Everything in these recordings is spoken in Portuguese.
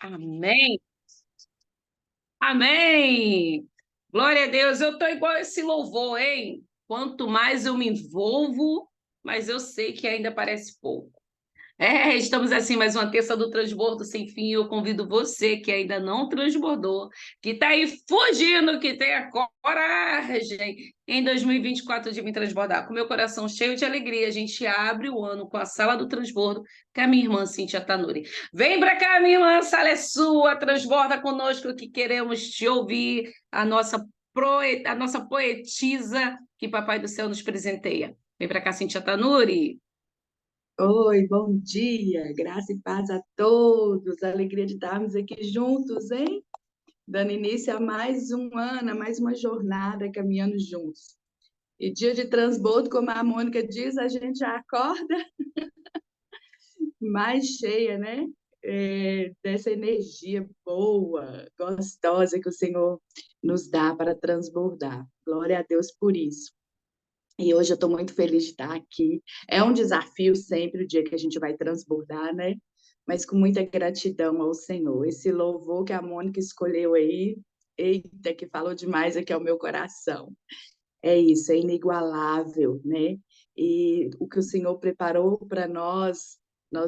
Amém. Amém. Glória a Deus. Eu estou igual esse louvor, hein? Quanto mais eu me envolvo, mas eu sei que ainda parece pouco. Estamos assim, mais uma terça do transbordo sem fim. Eu convido você que ainda não transbordou, que está aí fugindo, que tenha coragem em 2024 de me transbordar. Com meu coração cheio de alegria, a gente abre o ano com a sala do transbordo com a minha irmã Cíntia Tanuri. Vem para cá, minha irmã, a sala é sua, transborda conosco que queremos te ouvir, a nossa poetisa que Papai do Céu nos presenteia. Vem para cá, Cíntia Tanuri. Oi, bom dia, graça e paz a todos. Alegria de estarmos aqui juntos, hein? Dando início a mais um ano, a mais uma jornada caminhando juntos. E dia de transbordo, como a Mônica diz, a gente já acorda mais cheia, né? Dessa energia boa, gostosa que o Senhor nos dá para transbordar. Glória a Deus por isso. E hoje eu estou muito feliz de estar aqui. É um desafio sempre o dia que a gente vai transbordar, né? Mas com muita gratidão ao Senhor. Esse louvor que a Mônica escolheu aí, eita, que falou demais aqui ao meu coração. É isso, é inigualável, né? E o que o Senhor preparou para nós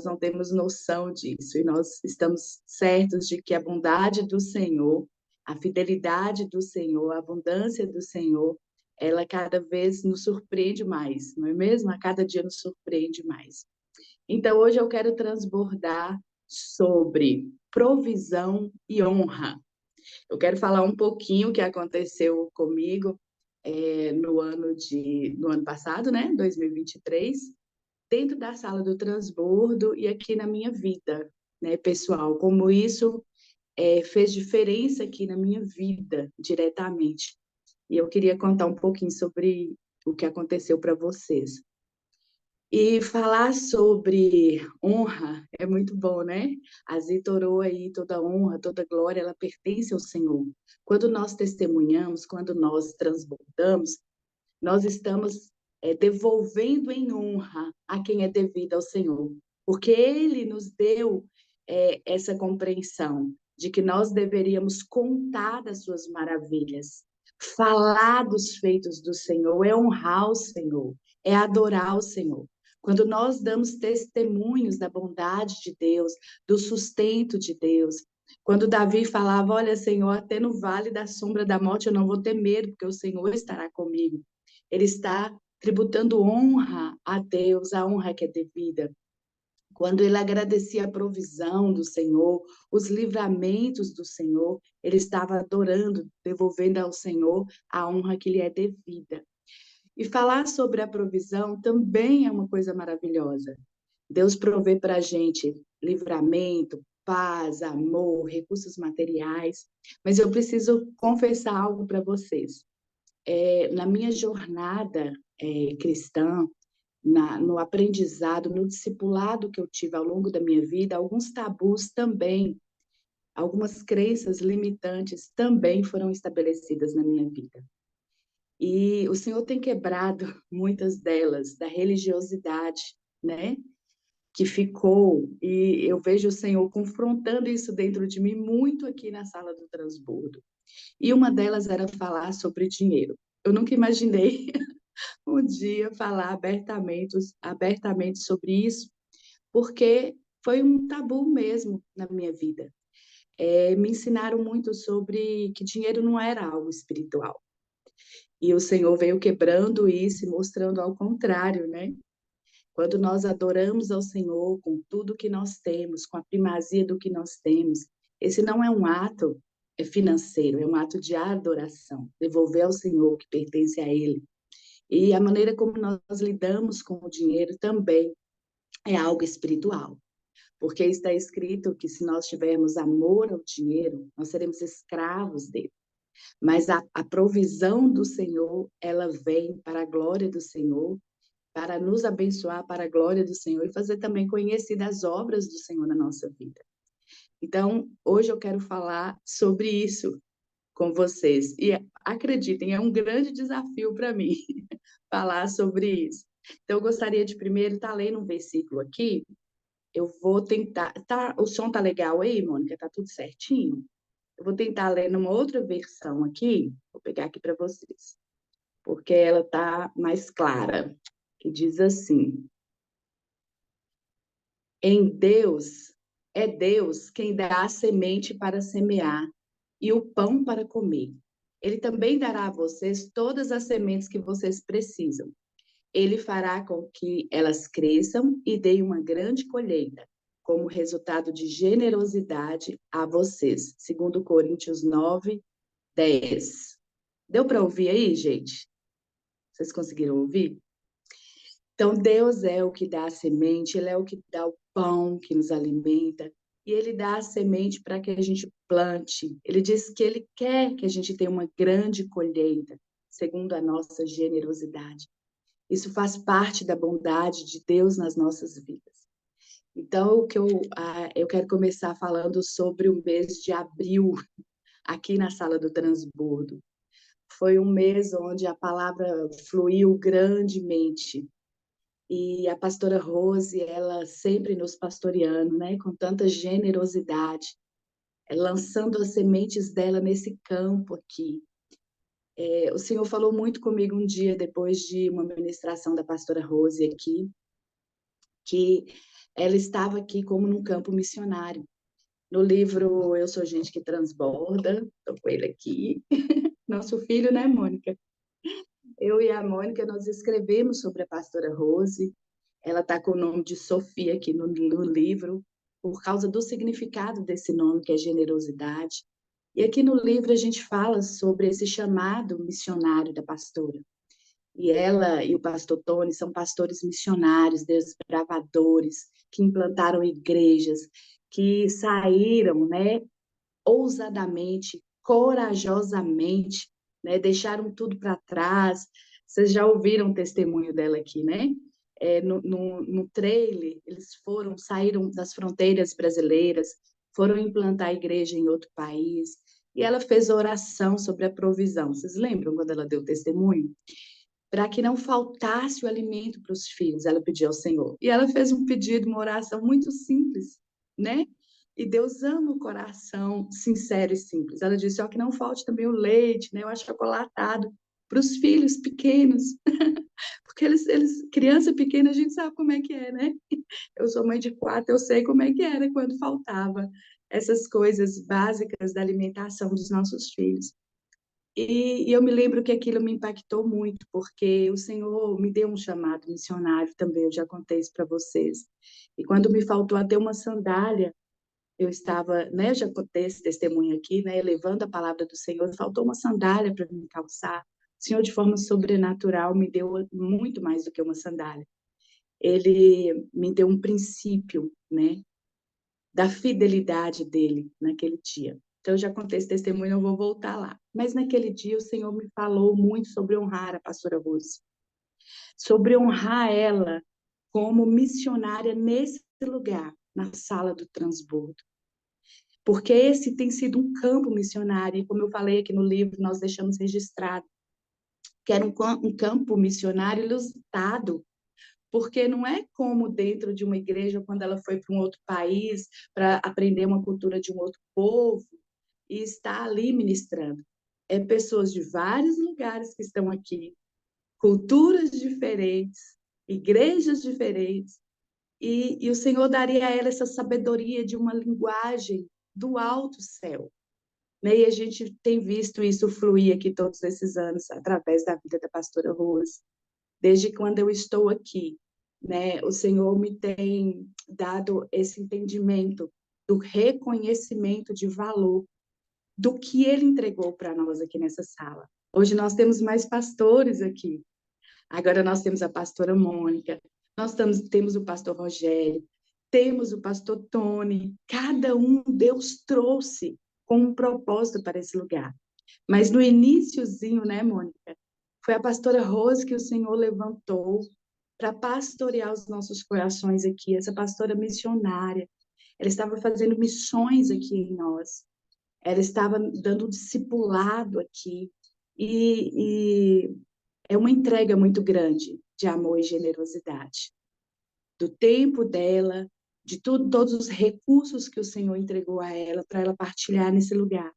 não temos noção disso. E nós estamos certos de que a bondade do Senhor, a fidelidade do Senhor, a abundância do Senhor, ela cada vez nos surpreende mais, não é mesmo? A cada dia nos surpreende mais. Então, hoje eu quero transbordar sobre provisão e honra. Eu quero falar um pouquinho o que aconteceu comigo no ano passado, né, 2023, dentro da sala do transbordo e aqui na minha vida, né, pessoal, como isso fez diferença aqui na minha vida diretamente. E eu queria contar um pouquinho sobre o que aconteceu para vocês. E falar sobre honra é muito bom, né? A Zita orou aí, toda honra, toda glória, ela pertence ao Senhor. Quando nós testemunhamos, quando nós transbordamos, nós estamos devolvendo em honra a quem é devido ao Senhor. Porque Ele nos deu essa compreensão de que nós deveríamos contar das suas maravilhas, falar dos feitos do Senhor, é honrar o Senhor, é adorar o Senhor. Quando nós damos testemunhos da bondade de Deus, do sustento de Deus, quando Davi falava, olha, Senhor, até no vale da sombra da morte eu não vou ter medo, porque o Senhor estará comigo. Ele está tributando honra a Deus, a honra que é devida. Quando ele agradecia a provisão do Senhor, os livramentos do Senhor, ele estava adorando, devolvendo ao Senhor a honra que lhe é devida. E falar sobre a provisão também é uma coisa maravilhosa. Deus provê para a gente livramento, paz, amor, recursos materiais. Mas eu preciso confessar algo para vocês. Na minha jornada cristã, no aprendizado, no discipulado que eu tive ao longo da minha vida, alguns tabus também, algumas crenças limitantes também foram estabelecidas na minha vida. E o Senhor tem quebrado muitas delas, da religiosidade, né? Que ficou, e eu vejo o Senhor confrontando isso dentro de mim muito aqui na sala do transbordo. E uma delas era falar sobre dinheiro. Eu nunca imaginei um dia falar abertamente sobre isso, porque foi um tabu mesmo na minha vida. Me ensinaram muito sobre que dinheiro não era algo espiritual. E o Senhor veio quebrando isso e mostrando ao contrário, né? Quando nós adoramos ao Senhor com tudo que nós temos, com a primazia do que nós temos, esse não é um ato financeiro, é um ato de adoração, devolver ao Senhor o que pertence a Ele. E a maneira como nós lidamos com o dinheiro também é algo espiritual, porque está escrito que se nós tivermos amor ao dinheiro, nós seremos escravos dele. Mas a provisão do Senhor, ela vem para a glória do Senhor, para nos abençoar para a glória do Senhor e fazer também conhecidas as obras do Senhor na nossa vida. Então, hoje eu quero falar sobre isso com vocês. E acreditem, é um grande desafio para mim falar sobre isso. Então, eu gostaria de primeiro estar lendo um versículo aqui, eu vou tentar. Tá, o som tá legal aí, Mônica? Tá tudo certinho? Eu vou tentar ler numa outra versão aqui. Vou pegar aqui para vocês, porque ela tá mais clara. Que diz assim: em Deus, é Deus quem dá a semente para semear e o pão para comer. Ele também dará a vocês todas as sementes que vocês precisam. Ele fará com que elas cresçam e deem uma grande colheita, como resultado de generosidade a vocês. Segundo Coríntios 9, 10. Deu para ouvir aí, gente? Vocês conseguiram ouvir? Então, Deus é o que dá a semente, Ele é o que dá o pão que nos alimenta, e Ele dá a semente para que a gente plante. Ele diz que Ele quer que a gente tenha uma grande colheita, segundo a nossa generosidade. Isso faz parte da bondade de Deus nas nossas vidas. Então, eu quero começar falando sobre o mês de abril, aqui na Sala do Transbordo. Foi um mês onde a palavra fluiu grandemente. E a pastora Rose, ela sempre nos pastoreando, né, com tanta generosidade, lançando as sementes dela nesse campo aqui. O Senhor falou muito comigo um dia, depois de uma ministração da pastora Rose aqui, que ela estava aqui como num campo missionário. No livro Eu Sou Gente que Transborda, estou com ele aqui, nosso filho, né, Mônica? Eu e a Mônica, nós escrevemos sobre a pastora Rose. Ela está com o nome de Sofia aqui no livro, por causa do significado desse nome, que é generosidade. E aqui no livro a gente fala sobre esse chamado missionário da pastora. E ela e o pastor Tony são pastores missionários, desbravadores, que implantaram igrejas, que saíram, né, ousadamente, corajosamente, né, deixaram tudo para trás. Vocês já ouviram o testemunho dela aqui, né? No trailer, eles saíram das fronteiras brasileiras, foram implantar a igreja em outro país, e ela fez oração sobre a provisão. Vocês lembram quando ela deu testemunho? Para que não faltasse o alimento para os filhos, ela pediu ao Senhor. E ela fez um pedido, uma oração muito simples, né? E Deus ama o coração sincero e simples. Ela disse, ó, que não falte também o leite, né? O achocolatado para os filhos pequenos. Porque criança pequena, a gente sabe como é que é, né? Eu sou mãe de 4, eu sei como é que era quando faltava essas coisas básicas da alimentação dos nossos filhos. E eu me lembro que aquilo me impactou muito, porque o Senhor me deu um chamado missionário também, eu já contei isso para vocês. E quando me faltou até uma sandália, eu estava, né, já contei esse testemunho aqui, né, levando a palavra do Senhor, faltou uma sandália para me calçar. O Senhor, de forma sobrenatural, me deu muito mais do que uma sandália. Ele me deu um princípio, né, da fidelidade dele naquele dia. Então, eu já contei esse testemunho, não vou voltar lá. Mas naquele dia, o Senhor me falou muito sobre honrar a pastora Rose, sobre honrar ela como missionária nesse lugar, na Sala do Transbordo. Porque esse tem sido um campo missionário, e como eu falei aqui no livro, nós deixamos registrado, que era um campo missionário ilusitado, porque não é como dentro de uma igreja, quando ela foi para um outro país, para aprender uma cultura de um outro povo, e está ali ministrando. É pessoas de vários lugares que estão aqui, culturas diferentes, igrejas diferentes, e o Senhor daria a ela essa sabedoria de uma linguagem do alto céu. Né? E a gente tem visto isso fluir aqui todos esses anos, através da vida da pastora Rose. Desde quando eu estou aqui, né? O Senhor me tem dado esse entendimento do reconhecimento de valor do que Ele entregou para nós aqui nessa sala. Hoje nós temos mais pastores aqui. Agora nós temos a pastora Mônica, temos o pastor Rogério, temos o pastor Tony. Cada um Deus trouxe com um propósito para esse lugar. Mas no iniciozinho, né, Mônica, foi a pastora Rose que o Senhor levantou para pastorear os nossos corações aqui, essa pastora missionária. Ela estava fazendo missões aqui em nós. Ela estava dando um discipulado aqui. E é uma entrega muito grande de amor e generosidade. Do tempo dela, de tudo, todos os recursos que o Senhor entregou a ela para ela partilhar nesse lugar.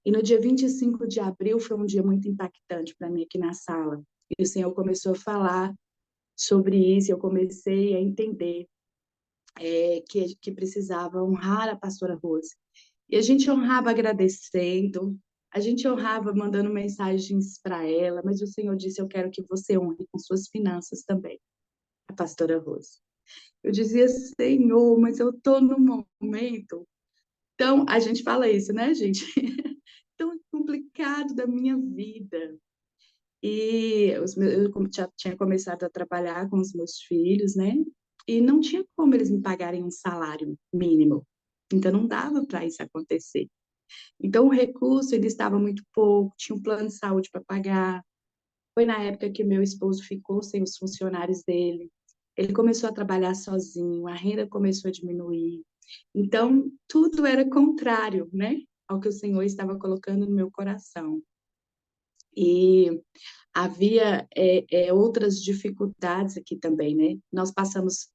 E no dia 25 de abril foi um dia muito impactante para mim aqui na sala. E o Senhor começou a falar sobre isso, eu comecei a entender que precisava honrar a pastora Rose. E a gente honrava agradecendo, a gente honrava mandando mensagens para ela, mas o Senhor disse: eu quero que você honre com suas finanças também, a pastora Rose. Eu dizia: Senhor, mas eu estou no momento. Então, a gente fala isso, né, gente? Tão complicado da minha vida. E eu já tinha começado a trabalhar com os meus filhos, né? E não tinha como eles me pagarem um salário mínimo. Então, não dava para isso acontecer. Então, o recurso, ele estava muito pouco, tinha um plano de saúde para pagar. Foi na época que meu esposo ficou sem os funcionários dele. Ele começou a trabalhar sozinho, a renda começou a diminuir. Então, tudo era contrário, né, ao que o Senhor estava colocando no meu coração. E havia outras dificuldades aqui também, né? Nós passamos,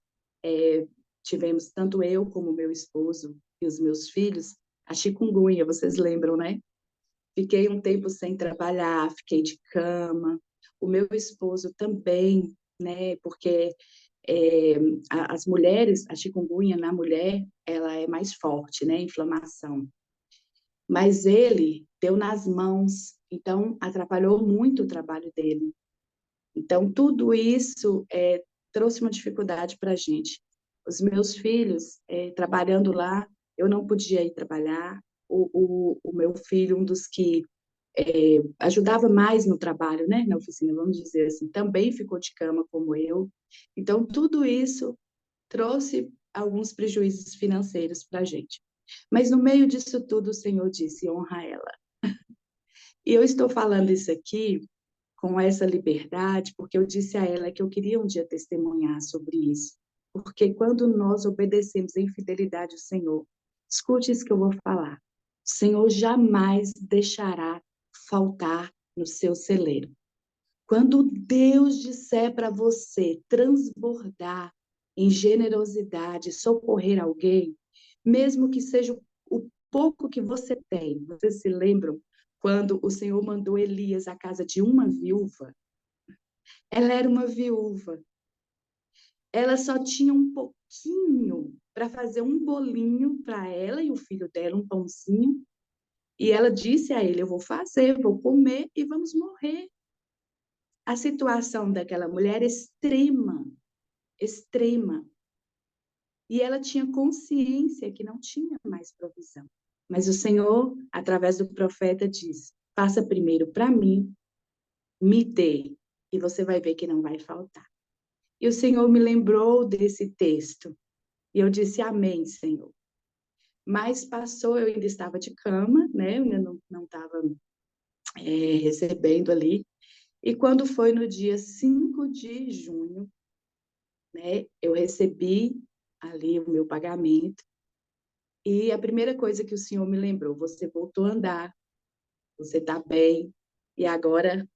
tivemos tanto eu como meu esposo e os meus filhos, a chikungunya, vocês lembram, né? Fiquei um tempo sem trabalhar, fiquei de cama. O meu esposo também, né? Porque é, as mulheres, a chikungunya na mulher, ela é mais forte, né? Inflamação. Mas ele deu nas mãos, então atrapalhou muito o trabalho dele. Então, tudo isso trouxe uma dificuldade para a gente. Os meus filhos, trabalhando lá, eu não podia ir trabalhar. O meu filho, um dos que ajudava mais no trabalho, né, na oficina, vamos dizer assim, também ficou de cama como eu. Então, tudo isso trouxe alguns prejuízos financeiros para a gente. Mas no meio disso tudo, o Senhor disse: honra ela. E eu estou falando isso aqui com essa liberdade, porque eu disse a ela que eu queria um dia testemunhar sobre isso. Porque quando nós obedecemos em fidelidade ao Senhor, escute isso que eu vou falar. O Senhor jamais deixará faltar no seu celeiro. Quando Deus disser para você transbordar em generosidade, socorrer alguém, mesmo que seja o pouco que você tem, vocês se lembram quando o Senhor mandou Elias à casa de uma viúva? Ela era uma viúva. Ela só tinha um pouquinho para fazer um bolinho para ela e o filho dela, um pãozinho. E ela disse a ele: eu vou fazer, vou comer e vamos morrer. A situação daquela mulher é extrema, extrema. E ela tinha consciência que não tinha mais provisão. Mas o Senhor, através do profeta, diz: faça primeiro para mim, me dê, e você vai ver que não vai faltar. E o Senhor me lembrou desse texto. E eu disse: amém, Senhor. Mas passou, eu ainda estava de cama, né? Eu ainda não estava recebendo ali. E quando foi no dia 5 de junho, né? Eu recebi ali o meu pagamento. E a primeira coisa que o Senhor me lembrou: você voltou a andar, você está bem, e agora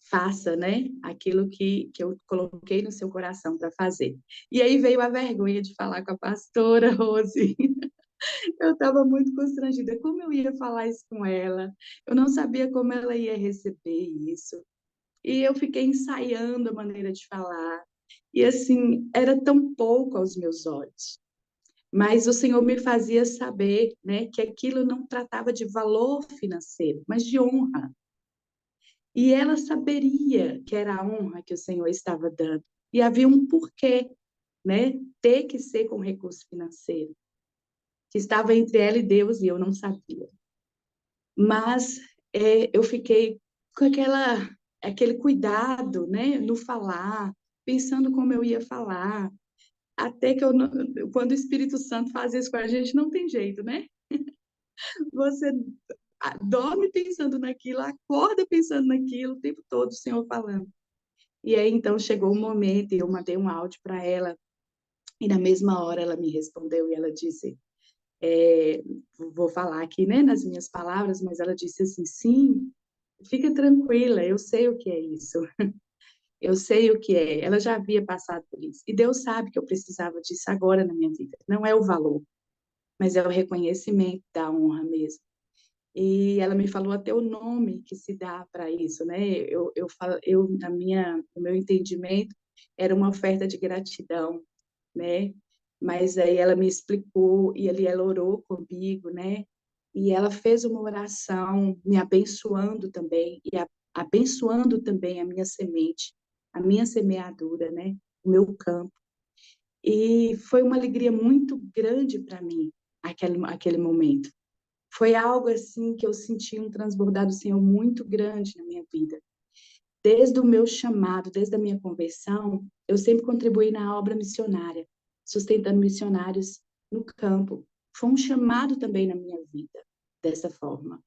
faça, né, aquilo que eu coloquei no seu coração para fazer. E aí veio a vergonha de falar com a pastora Rose. Eu estava muito constrangida. Como eu ia falar isso com ela? Eu não sabia como ela ia receber isso. E eu fiquei ensaiando a maneira de falar. E assim, era tão pouco aos meus olhos. Mas o Senhor me fazia saber, né, que aquilo não tratava de valor financeiro, mas de honra. E ela saberia que era a honra que o Senhor estava dando. E havia um porquê, né, ter que ser com recurso financeiro, que estava entre ela e Deus e eu não sabia. Mas eu fiquei com aquele cuidado, né, no falar, pensando como eu ia falar, até que quando o Espírito Santo faz isso com a gente, não tem jeito, né? Você dorme pensando naquilo, acorda pensando naquilo, o tempo todo o Senhor falando. E aí, então, chegou o momento, e eu mandei um áudio para ela, e na mesma hora ela me respondeu, e ela disse, vou falar aqui, né, nas minhas palavras, mas ela disse assim: sim, fica tranquila, eu sei o que é isso. Eu sei o que é. Ela já havia passado por isso. E Deus sabe que eu precisava disso agora na minha vida. Não é o valor, mas é o reconhecimento da honra mesmo. E ela me falou até o nome que se dá para isso, né? No meu entendimento, era uma oferta de gratidão, né? Mas aí ela me explicou e ali ela orou comigo, né? E ela fez uma oração me abençoando também e abençoando também a minha semente, a minha semeadura, né? O meu campo. E foi uma alegria muito grande para mim aquele momento. Foi algo assim que eu senti um transbordar do Senhor muito grande na minha vida. Desde o meu chamado, desde a minha conversão, eu sempre contribuí na obra missionária, sustentando missionários no campo. Foi um chamado também na minha vida, dessa forma.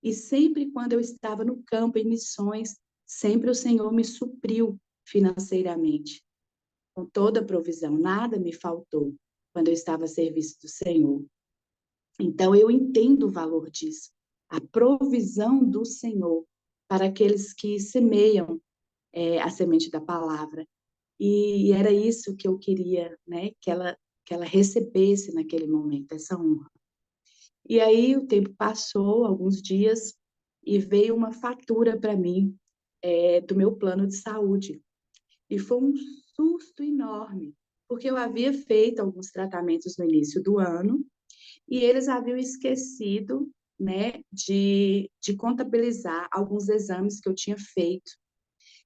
E sempre quando eu estava no campo, em missões, sempre o Senhor me supriu financeiramente, com toda a provisão, nada me faltou quando eu estava a serviço do Senhor. Então, eu entendo o valor disso, a provisão do Senhor para aqueles que semeiam a semente da palavra. E era isso que eu queria, né, que ela recebesse naquele momento, essa honra. E aí o tempo passou, alguns dias, e veio uma fatura para mim do meu plano de saúde. E foi um susto enorme, porque eu havia feito alguns tratamentos no início do ano, e eles haviam esquecido, né, de contabilizar alguns exames que eu tinha feito.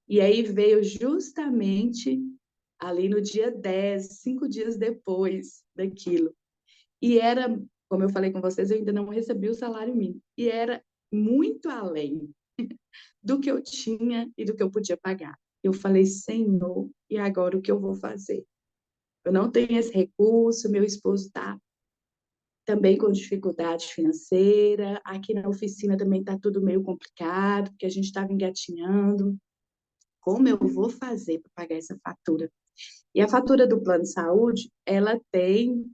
E aí veio justamente ali no dia 10, 5 dias depois daquilo. E era, como eu falei com vocês, eu ainda não recebi o salário mínimo. E era muito além do que eu tinha e do que eu podia pagar. Eu falei, Senhor, e agora o que eu vou fazer? Eu não tenho esse recurso, meu esposo está também com dificuldade financeira, aqui na oficina também está tudo meio complicado, porque a gente estava engatinhando. Como eu vou fazer para pagar essa fatura? E a fatura do plano de saúde, ela tem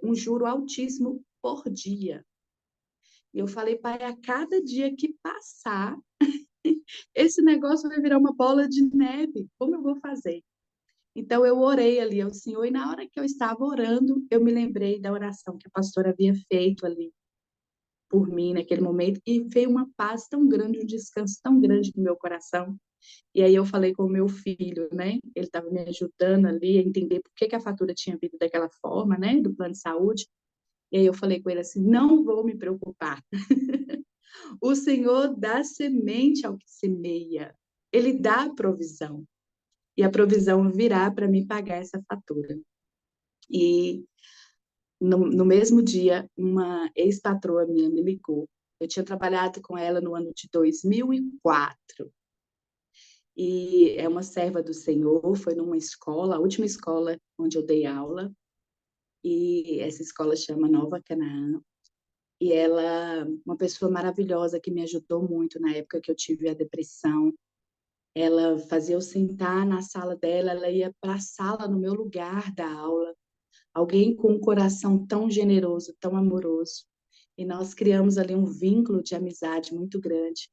um juro altíssimo por dia. E eu falei, pai, a cada dia que passar, esse negócio vai virar uma bola de neve. Como eu vou fazer? Então, eu orei ali ao Senhor, e na hora que eu estava orando, eu me lembrei da oração que a pastora havia feito ali por mim naquele momento, e veio uma paz tão grande, um descanso tão grande no meu coração. E aí eu falei com o meu filho, né? Ele estava me ajudando ali a entender por que a fatura tinha vindo daquela forma, né? Do plano de saúde. E aí eu falei com ele assim: não vou me preocupar. O Senhor dá semente ao que semeia. Ele dá a provisão. E a provisão virá para me pagar essa fatura. E no mesmo dia, uma ex-patroa minha me ligou. Eu tinha trabalhado com ela no ano de 2004. E é uma serva do Senhor, foi numa escola, a última escola onde eu dei aula, e essa escola chama Nova Canaã. E ela, uma pessoa maravilhosa que me ajudou muito na época que eu tive a depressão. Ela fazia eu sentar na sala dela, ela ia para a sala no meu lugar da aula. Alguém com um coração tão generoso, tão amoroso. E nós criamos ali um vínculo de amizade muito grande.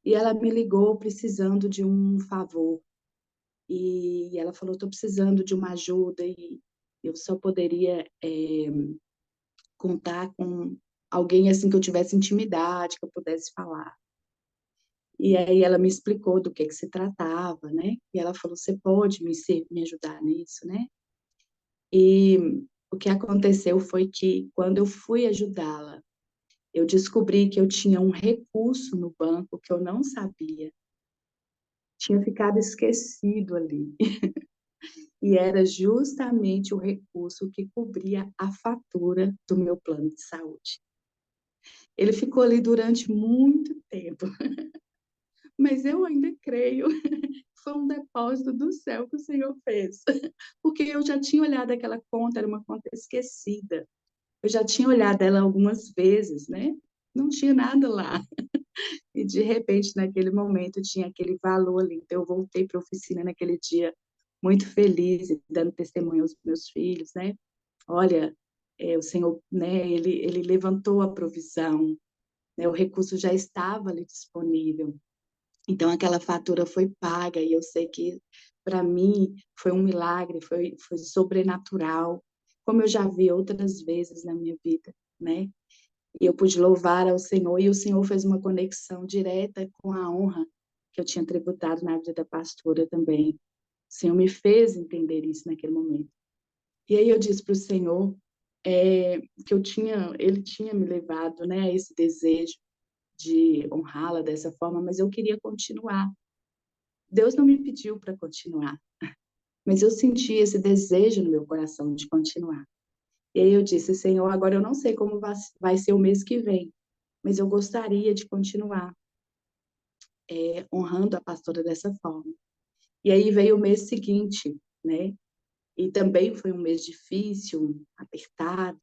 E ela me ligou precisando de um favor. E ela falou, estou precisando de uma ajuda e eu só poderia contar com alguém assim que eu tivesse intimidade, que eu pudesse falar. E aí ela me explicou do que se tratava, né? E ela falou, você pode me ajudar nisso, né? E o que aconteceu foi que quando eu fui ajudá-la, eu descobri que eu tinha um recurso no banco que eu não sabia. Tinha ficado esquecido ali. E era justamente o recurso que cobria a fatura do meu plano de saúde. Ele ficou ali durante muito tempo, mas eu ainda creio que foi um depósito do céu que o Senhor fez, porque eu já tinha olhado aquela conta, era uma conta esquecida. Eu já tinha olhado ela algumas vezes, né? Não tinha nada lá. E de repente, naquele momento, tinha aquele valor ali. Então, eu voltei para a oficina naquele dia muito feliz, dando testemunho aos meus filhos, né? Olha, o Senhor, né, ele levantou a provisão, né, o recurso já estava ali disponível. Então, aquela fatura foi paga e eu sei que, para mim, foi um milagre, foi sobrenatural, como eu já vi outras vezes na minha vida, né? E eu pude louvar ao Senhor e o Senhor fez uma conexão direta com a honra que eu tinha tributado na vida da pastora também. O Senhor me fez entender isso naquele momento. E aí eu disse para o Senhor que ele tinha me levado, né, a esse desejo de honrá-la dessa forma, mas eu queria continuar. Deus não me pediu para continuar, mas eu senti esse desejo no meu coração de continuar. E aí eu disse, Senhor, agora eu não sei como vai ser o mês que vem, mas eu gostaria de continuar honrando a pastora dessa forma. E aí veio o mês seguinte, né? E também foi um mês difícil, apertado,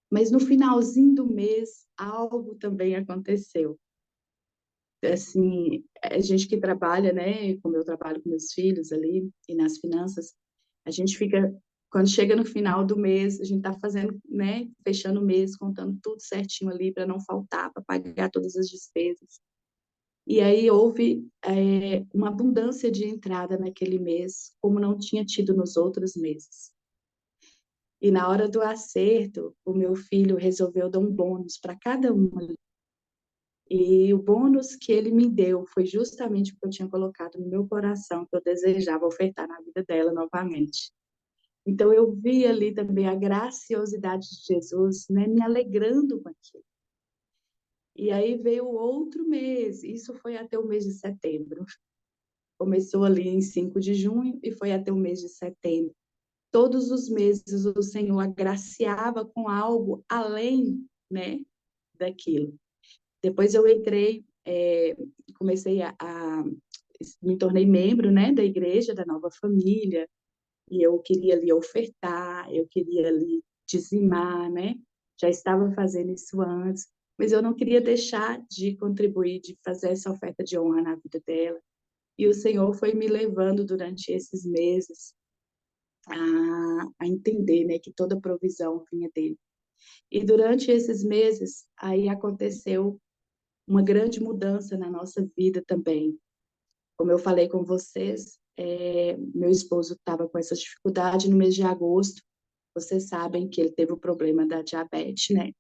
mas no finalzinho do mês algo também aconteceu. Assim, a gente que trabalha, né, como eu trabalho com meus filhos ali e nas finanças, a gente fica, quando chega no final do mês, a gente está fazendo, né, fechando o mês, contando tudo certinho ali para não faltar, para pagar todas as despesas. E aí houve uma abundância de entrada naquele mês, como não tinha tido nos outros meses. E na hora do acerto, o meu filho resolveu dar um bônus para cada um. E o bônus que ele me deu foi justamente o que eu tinha colocado no meu coração, que eu desejava ofertar na vida dela novamente. Então, eu vi ali também a graciosidade de Jesus, né, me alegrando com aquilo. E aí veio outro mês, isso foi até o mês de setembro. Começou ali em 5 de junho e foi até o mês de setembro. Todos os meses o Senhor agraciava com algo além, né, daquilo. Depois eu entrei, comecei me tornei membro, né, da igreja, da Nova Família, e eu queria ali ofertar, eu queria ali dizimar, né? Já estava fazendo isso antes, mas eu não queria deixar de contribuir, de fazer essa oferta de honra na vida dela. E o Senhor foi me levando durante esses meses a entender, né, que toda provisão vinha dele. E durante esses meses, aí aconteceu uma grande mudança na nossa vida também. Como eu falei com vocês, meu esposo estava com essa dificuldade no mês de agosto. Vocês sabem que ele teve o problema da diabetes, né?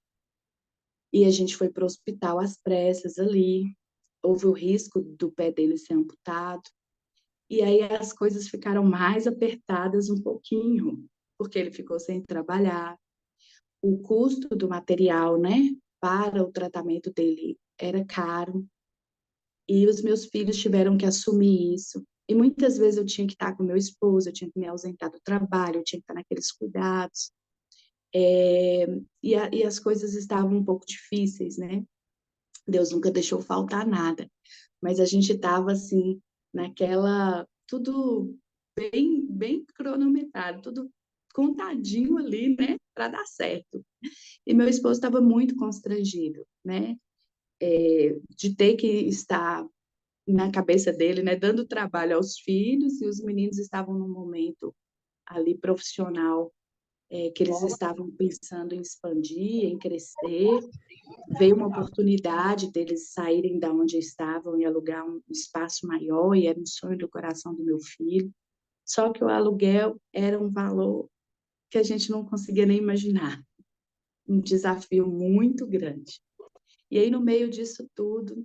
E a gente foi para o hospital às pressas ali. Houve o risco do pé dele ser amputado. E aí as coisas ficaram mais apertadas um pouquinho, porque ele ficou sem trabalhar. O custo do material, né, para o tratamento dele era caro. E os meus filhos tiveram que assumir isso. E muitas vezes eu tinha que estar com meu esposo, eu tinha que me ausentar do trabalho, eu tinha que estar naqueles cuidados. E as coisas estavam um pouco difíceis, né? Deus nunca deixou faltar nada. Mas a gente estava, assim, naquela... Tudo bem cronometrado, tudo contadinho ali, né? Para dar certo. E meu esposo estava muito constrangido, né? De ter que estar na cabeça dele, né, dando trabalho aos filhos, e os meninos estavam num momento ali profissional, que eles estavam pensando em expandir, em crescer. Veio uma oportunidade deles saírem da onde estavam e alugar um espaço maior, e era um sonho do coração do meu filho. Só que o aluguel era um valor que a gente não conseguia nem imaginar, um desafio muito grande. E aí, no meio disso tudo,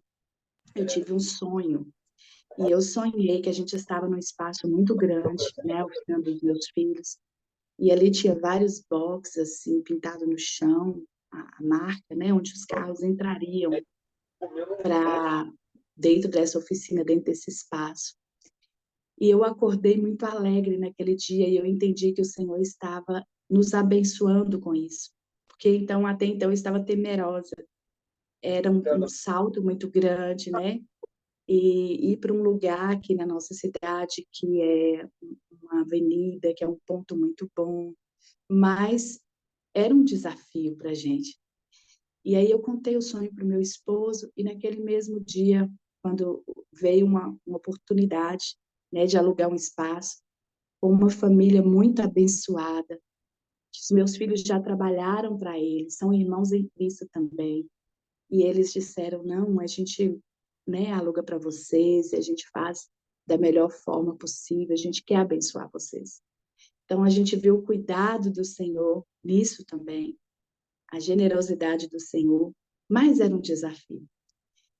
eu tive um sonho. E eu sonhei que a gente estava num espaço muito grande, né, oficina dos meus filhos, e ali tinha vários boxes, assim, pintados no chão, a marca, né, onde os carros entrariam para dentro dessa oficina, dentro desse espaço. E eu acordei muito alegre naquele dia e eu entendi que o Senhor estava nos abençoando com isso. Porque então, até então, eu estava temerosa. Era um salto muito grande, né? E ir para um lugar aqui na nossa cidade, que é uma avenida, que é um ponto muito bom, mas era um desafio para a gente. E aí eu contei o sonho para o meu esposo, e naquele mesmo dia, quando veio uma oportunidade, né, de alugar um espaço, com uma família muito abençoada, os meus filhos já trabalharam para eles, são irmãos em Cristo também, e eles disseram, não, a gente né, aluga para vocês e a gente faz da melhor forma possível, a gente quer abençoar vocês. Então, a gente viu o cuidado do Senhor nisso também, a generosidade do Senhor, mas era um desafio.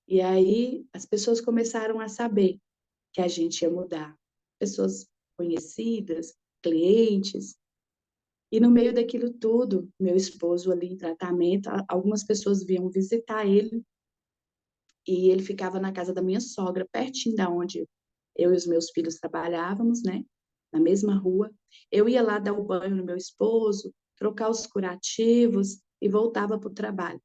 E aí as pessoas começaram a saber que a gente ia mudar. Pessoas conhecidas, clientes, e no meio daquilo tudo, meu esposo ali em tratamento, algumas pessoas vinham visitar ele, e ele ficava na casa da minha sogra, pertinho da onde eu e os meus filhos trabalhávamos, né? Na mesma rua. Eu ia lá dar o banho no meu esposo, trocar os curativos e voltava para o trabalho.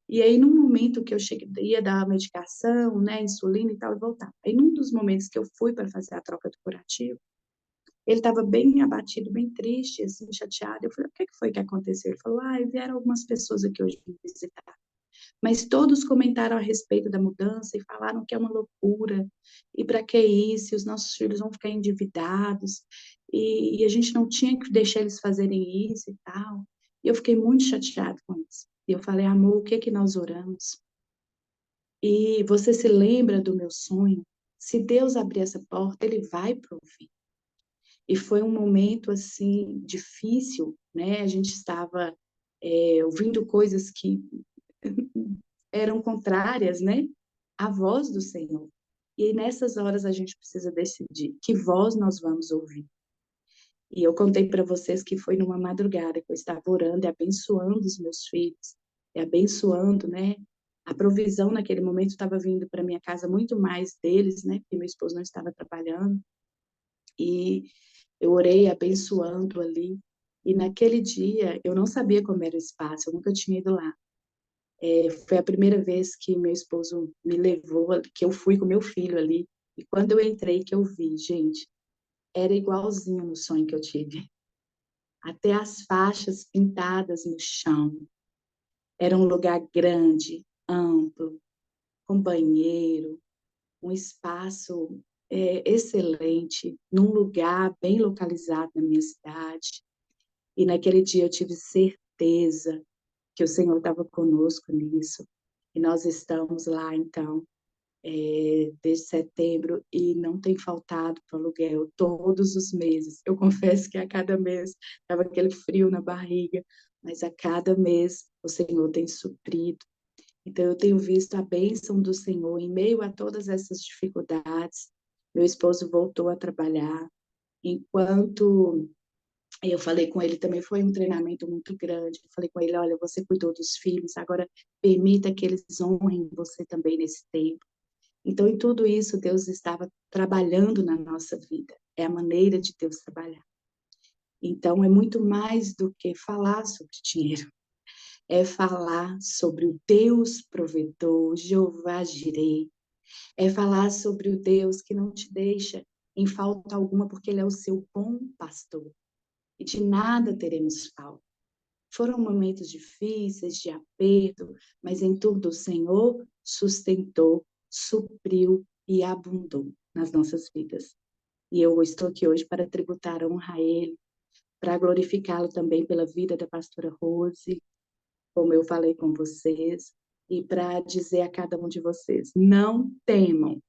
E aí, num momento que eu cheguei, ia dar a medicação, né, insulina e tal, e voltava. Aí, num dos momentos que eu fui para fazer a troca do curativo, ele estava bem abatido, bem triste, assim, chateado. Eu falei, o que foi que aconteceu? Ele falou, vieram algumas pessoas aqui hoje me visitar. Mas todos comentaram a respeito da mudança e falaram que é uma loucura. E para que isso? Os nossos filhos vão ficar endividados. E a gente não tinha que deixar eles fazerem isso e tal. E eu fiquei muito chateada com isso. E eu falei, amor, o que é que nós oramos? E você se lembra do meu sonho? Se Deus abrir essa porta, Ele vai prover. E foi um momento, assim, difícil, né? A gente estava ouvindo coisas que eram contrárias, né? À voz do Senhor. E nessas horas a gente precisa decidir que voz nós vamos ouvir. E eu contei para vocês que foi numa madrugada que eu estava orando e abençoando os meus filhos, e abençoando, né? A provisão naquele momento estava vindo para minha casa muito mais deles, né? Porque meu esposo não estava trabalhando. E eu orei abençoando ali. E naquele dia eu não sabia como era o espaço, eu nunca tinha ido lá. Foi a primeira vez que meu esposo me levou, que eu fui com meu filho ali. E quando eu entrei, que eu vi, gente, era igualzinho no sonho que eu tive. Até as faixas pintadas no chão. Era um lugar grande, amplo, com banheiro, um espaço excelente, num lugar bem localizado na minha cidade. E naquele dia eu tive certeza que o Senhor estava conosco nisso. E nós estamos lá, então, desde setembro, e não tem faltado para o aluguel todos os meses. Eu confesso que a cada mês estava aquele frio na barriga, mas a cada mês o Senhor tem suprido. Então, eu tenho visto a bênção do Senhor em meio a todas essas dificuldades. Meu esposo voltou a trabalhar, enquanto eu falei com ele também, foi um treinamento muito grande. Eu falei com ele, olha, você cuidou dos filhos, agora permita que eles honrem você também nesse tempo. Então, em tudo isso, Deus estava trabalhando na nossa vida. É a maneira de Deus trabalhar. Então, é muito mais do que falar sobre dinheiro. É falar sobre o Deus provedor, Jeová Jireh. É falar sobre o Deus que não te deixa em falta alguma, porque Ele é o seu bom pastor. E de nada teremos falta. Foram momentos difíceis, de aperto, mas em tudo o Senhor sustentou, supriu e abundou nas nossas vidas. E eu estou aqui hoje para tributar honra a Ele, para glorificá-lo também pela vida da pastora Rose, como eu falei com vocês, e para dizer a cada um de vocês, não temam,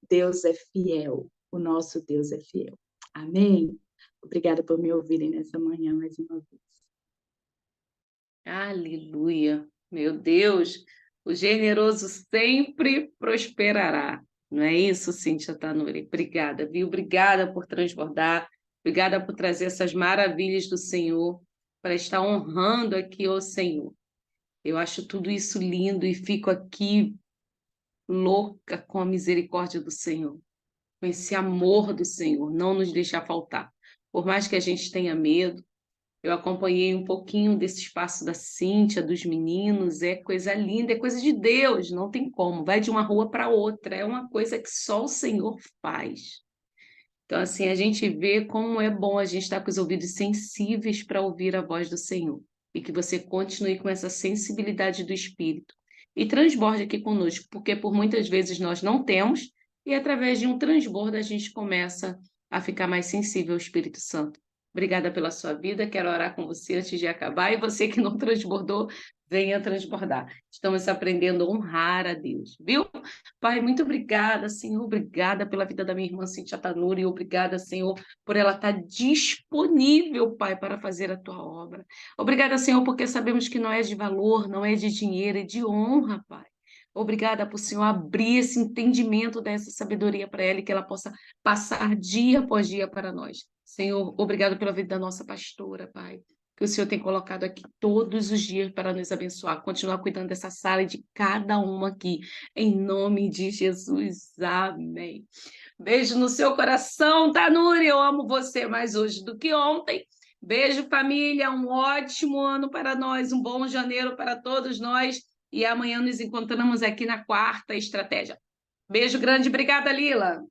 Deus é fiel, o nosso Deus é fiel. Amém? Obrigada por me ouvirem nessa manhã mais uma vez. Aleluia. Meu Deus, o generoso sempre prosperará. Não é isso, Cíntia Tanuri? Obrigada, viu? Obrigada por transbordar, obrigada por trazer essas maravilhas do Senhor, para estar honrando aqui o Senhor. Eu acho tudo isso lindo e fico aqui louca com a misericórdia do Senhor, com esse amor do Senhor, não nos deixar faltar. Por mais que a gente tenha medo, eu acompanhei um pouquinho desse espaço da Cíntia, dos meninos, é coisa linda, é coisa de Deus, não tem como, vai de uma rua para outra, é uma coisa que só o Senhor faz. Então, assim, a gente vê como é bom a gente estar com os ouvidos sensíveis para ouvir a voz do Senhor. E que você continue com essa sensibilidade do Espírito. E transborde aqui conosco, porque por muitas vezes nós não temos, e através de um transbordo a gente começa a ficar mais sensível ao Espírito Santo. Obrigada pela sua vida, quero orar com você antes de acabar. E você que não transbordou, venha transbordar. Estamos aprendendo a honrar a Deus, viu? Pai, muito obrigada, Senhor, obrigada pela vida da minha irmã Cíntia Tanuri, obrigada, Senhor, por ela estar disponível, Pai, para fazer a tua obra. Obrigada, Senhor, porque sabemos que não é de valor, não é de dinheiro, é de honra, Pai. Obrigada por Senhor abrir esse entendimento dessa sabedoria para ela e que ela possa passar dia após dia para nós. Senhor, obrigado pela vida da nossa pastora, Pai, que o Senhor tem colocado aqui todos os dias para nos abençoar. Continuar cuidando dessa sala e de cada uma aqui, em nome de Jesus. Amém. Beijo no seu coração, Tanuri. Eu amo você mais hoje do que ontem. Beijo, família. Um ótimo ano para nós, um bom janeiro para todos nós. E amanhã nos encontramos aqui na quarta estratégia. Beijo grande. Obrigada, Lila.